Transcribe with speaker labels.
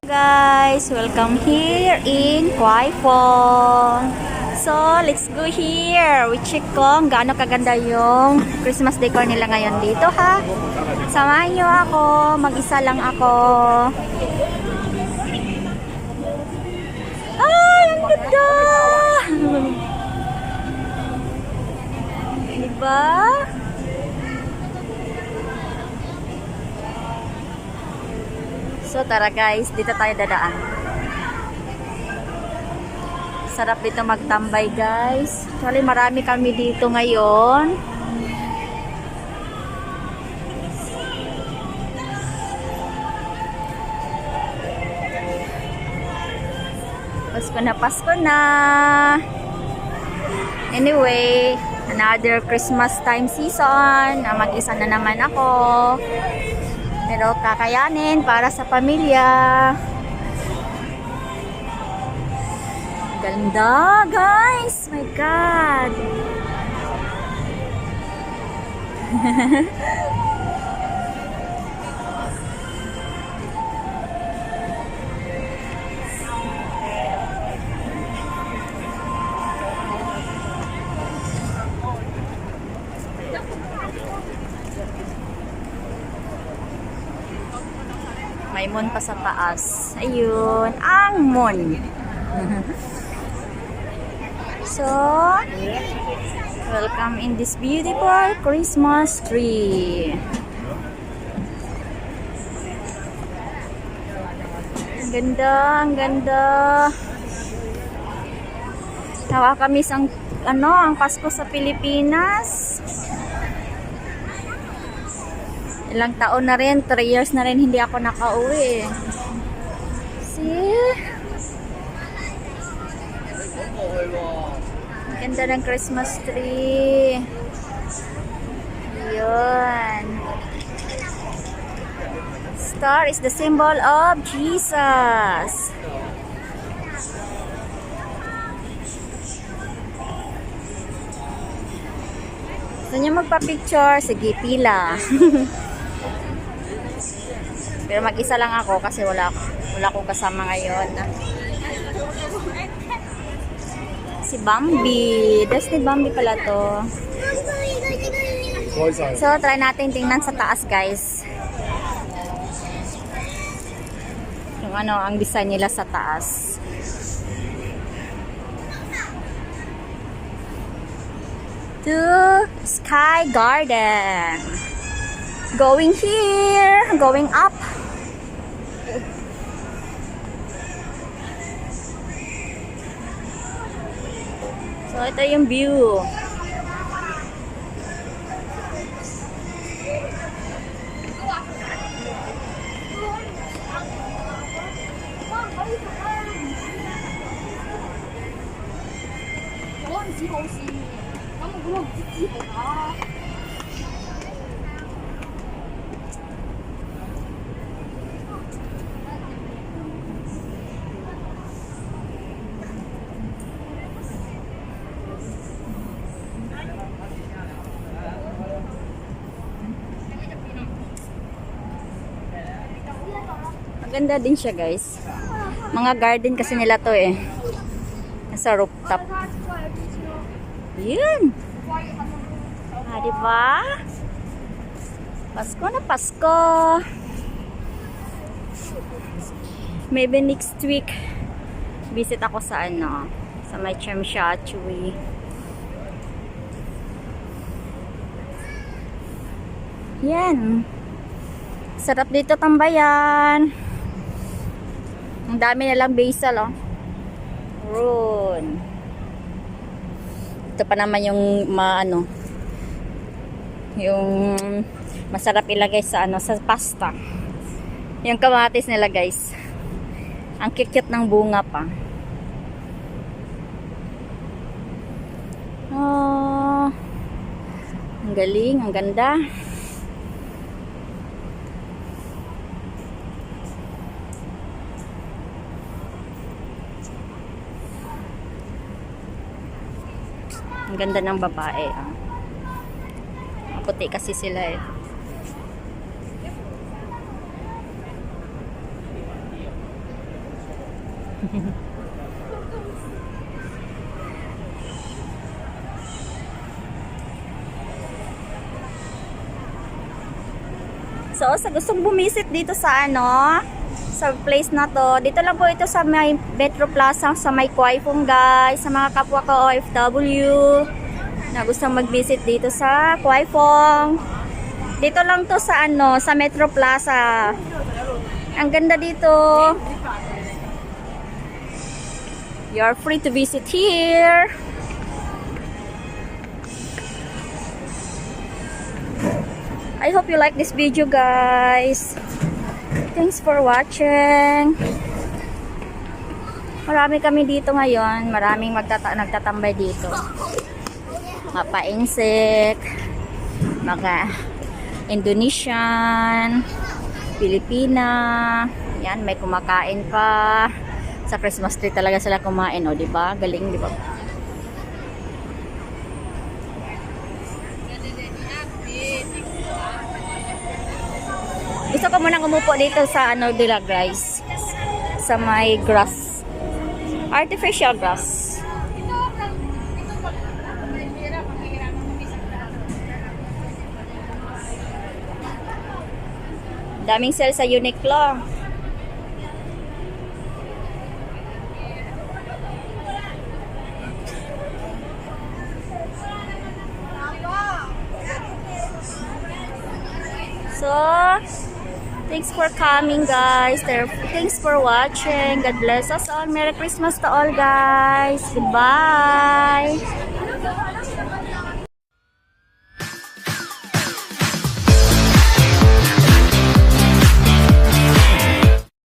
Speaker 1: Guys, welcome here in Kwai Phong. So, let's go here. We check kung gaano kaganda yung Christmas decor nila ngayon dito, ha? Samahan nyo ako. Mag-isa lang ako. Ay, ang ganda! Diba? So tara guys, dito tayo dadaan. Sarap dito magtambay guys. Actually marami kami dito ngayon. Pasko na, Pasko na. Anyway, another Christmas time season. Mag-isa na naman ako. Pero kakayanin para sa pamilya. Ganda, guys. My God. May moon pa sa taas. Ayun, ang moon. So, welcome in this beautiful Christmas tree. Ang ganda, ang ganda. Tawa kami sa ang Pasko sa Pilipinas. Ilang taon na rin, 3 years na rin hindi ako nakauwi. See? Ganda ng Christmas tree. Yun. Star is the symbol of Jesus. Gusto niyo magpa-picture? Sige, pila. Pero mag-isa lang ako kasi wala akong kasama ngayon. Si Bambi. Das ni Bambi pala to. So, try natin tingnan sa taas, guys. Yung ang design nila sa taas. To Sky Garden. Going here. Going up. So, ito yung view. Maganda din siya, guys. Mga garden kasi nila to eh. Nasa rooftop. Yun. Diba? Pasko na Pasko. Maybe next week visit ako sa sa may Chemsha-Chui. Yan. Sarap dito tambayan. Ang dami na lang basil, oh. Run. Ito pa naman yung yung masarap ilagay sa sa pasta. Yung kamatis nila, guys. Ang cute ng bunga pa. Oh. Ang galing, ang ganda. Ang ganda ng babae. Puti kasi sila eh. So, sa gustong bumisit dito sa sa place na to, dito lang po ito sa may Metro Plaza, sa may Kwai Fong guys, sa mga kapwa ko OFW na gustong mag-visit dito sa Kwai Fong. Dito lang to sa sa Metro Plaza. Ang ganda dito. You're free to visit here. I hope you like this video, guys. Thanks for watching. Marami kami dito ngayon. Maraming nagtatambay dito. Mga painsik, mga Indonesian, Pilipina. Yan, may kumakain pa. Sa Christmas tree talaga sila kumain, oh, di ba? Galing, di ba? Gusto ko munang umupo dito sa nila guys, sa may grass, artificial grass. Daming sale sa Uniqlo. So, thanks for coming, guys. Thanks for watching. God bless us all. Merry Christmas to all, guys. Goodbye.